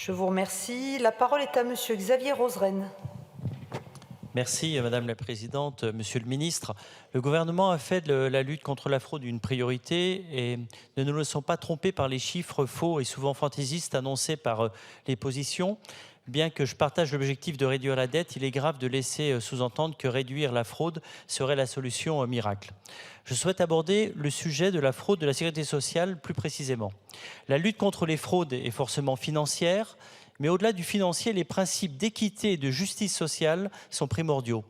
Je vous remercie. La parole est à Monsieur Xavier Roseren. Merci Madame la Présidente, Monsieur le Ministre. Le gouvernement a fait de la lutte contre la fraude une priorité et ne nous laissons pas tromper par les chiffres faux et souvent fantaisistes annoncés par les positions. Bien que je partage l'objectif de réduire la dette, il est grave de laisser sous-entendre que réduire la fraude serait la solution miracle. Je souhaite aborder le sujet de la fraude de la sécurité sociale plus précisément. La lutte contre les fraudes est forcément financière, mais au-delà du financier, les principes d'équité et de justice sociale sont primordiaux.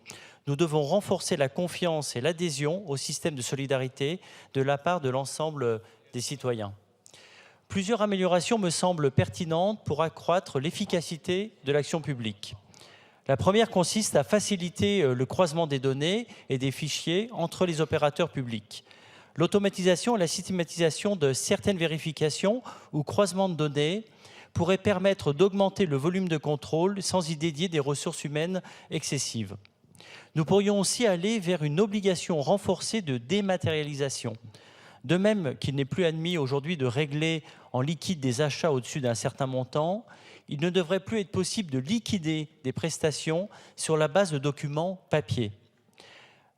Nous devons renforcer la confiance et l'adhésion au système de solidarité de la part de l'ensemble des citoyens. Plusieurs améliorations me semblent pertinentes pour accroître l'efficacité de l'action publique. La première consiste à faciliter le croisement des données et des fichiers entre les opérateurs publics. L'automatisation et la systématisation de certaines vérifications ou croisements de données pourrait permettre d'augmenter le volume de contrôle sans y dédier des ressources humaines excessives. Nous pourrions aussi aller vers une obligation renforcée de dématérialisation. De même qu'il n'est plus admis aujourd'hui de régler en liquide des achats au-dessus d'un certain montant, il ne devrait plus être possible de liquider des prestations sur la base de documents papier.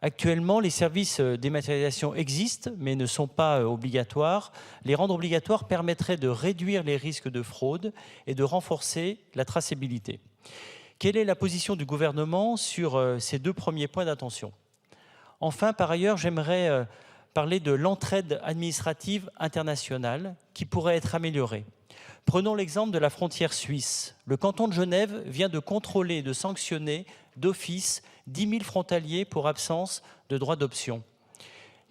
Actuellement, les services dématérialisation existent, mais ne sont pas obligatoires. Les rendre obligatoires permettrait de réduire les risques de fraude et de renforcer la traçabilité. Quelle est la position du gouvernement sur ces deux premiers points d'attention? Enfin, par ailleurs, j'aimerais parler de l'entraide administrative internationale qui pourrait être améliorée. Prenons l'exemple de la frontière suisse. Le canton de Genève vient de contrôler et de sanctionner d'office 10 000 frontaliers pour absence de droit d'option.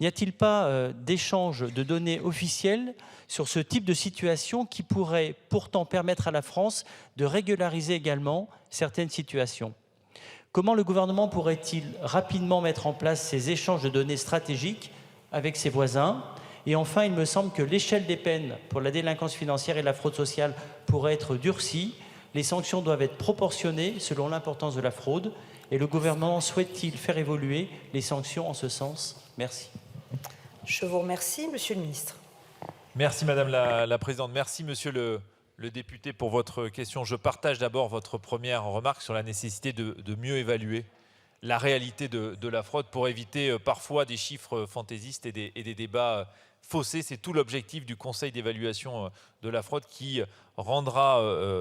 N'y a-t-il pas d'échange de données officielles sur ce type de situation qui pourrait pourtant permettre à la France de régulariser également certaines situations? Comment le gouvernement pourrait-il rapidement mettre en place ces échanges de données stratégiques avec ses voisins? Et enfin, il me semble que l'échelle des peines pour la délinquance financière et la fraude sociale pourrait être durcie. Les sanctions doivent être proportionnées selon l'importance de la fraude. Et le gouvernement souhaite-t-il faire évoluer les sanctions en ce sens? Merci. Je vous remercie, Monsieur le Ministre. Merci Madame la Présidente. Merci Monsieur le député pour votre question. Je partage d'abord votre première remarque sur la nécessité de mieux évaluer la réalité de la fraude pour éviter parfois des chiffres fantaisistes et des débats faussés. C'est tout l'objectif du Conseil d'évaluation de la fraude qui rendra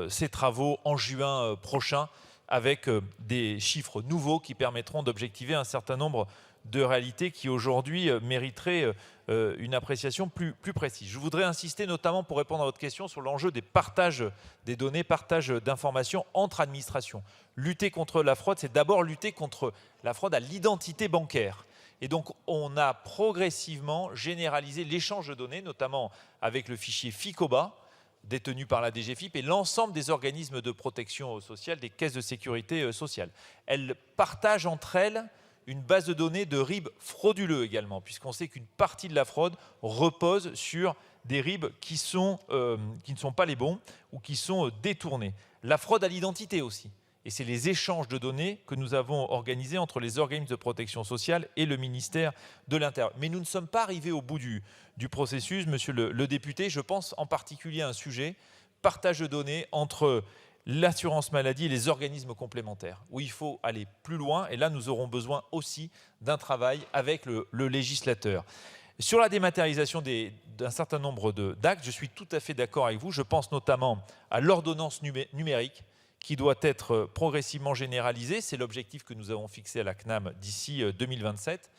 ses travaux en juin prochain avec des chiffres nouveaux qui permettront d'objectiver un certain nombre de réalités qui aujourd'hui mériteraient une appréciation plus précise. Je voudrais insister notamment pour répondre à votre question sur l'enjeu des partages des données, partage d'informations entre administrations. Lutter contre la fraude, c'est d'abord lutter contre la fraude à l'identité bancaire. Et donc, on a progressivement généralisé l'échange de données, notamment avec le fichier FICOBA, détenu par la DGFiP, et l'ensemble des organismes de protection sociale, des caisses de sécurité sociale. Elles partagent entre elles une base de données de RIB frauduleux également, puisqu'on sait qu'une partie de la fraude repose sur des RIB qui ne sont pas les bons ou qui sont détournés. La fraude à l'identité aussi. Et c'est les échanges de données que nous avons organisés entre les organismes de protection sociale et le ministère de l'Intérieur. Mais nous ne sommes pas arrivés au bout du processus, monsieur le député. Je pense en particulier à un sujet, partage de données entre l'assurance maladie et les organismes complémentaires, où il faut aller plus loin. Et là, nous aurons besoin aussi d'un travail avec le législateur. Sur la dématérialisation d'un certain nombre d'actes, je suis tout à fait d'accord avec vous. Je pense notamment à l'ordonnance numérique, qui doit être progressivement généralisée. C'est l'objectif que nous avons fixé à la CNAM d'ici 2027,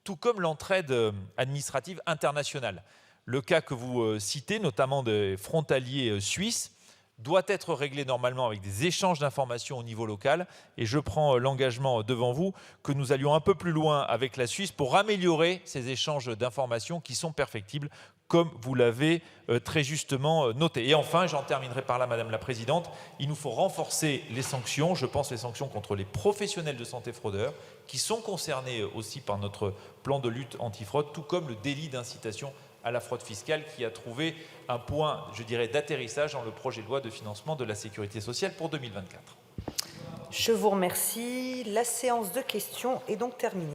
tout comme l'entraide administrative internationale. Le cas que vous citez, notamment des frontaliers suisses, doit être réglé normalement avec des échanges d'informations au niveau local. Et je prends l'engagement devant vous que nous allions un peu plus loin avec la Suisse pour améliorer ces échanges d'informations qui sont perfectibles, comme vous l'avez très justement noté. Et enfin, j'en terminerai par là, Madame la Présidente, il nous faut renforcer les sanctions. Je pense les sanctions contre les professionnels de santé fraudeurs, qui sont concernés aussi par notre plan de lutte antifraude, tout comme le délit d'incitation à la fraude fiscale qui a trouvé un point, je dirais, d'atterrissage dans le projet de loi de financement de la sécurité sociale pour 2024. Je vous remercie. La séance de questions est donc terminée.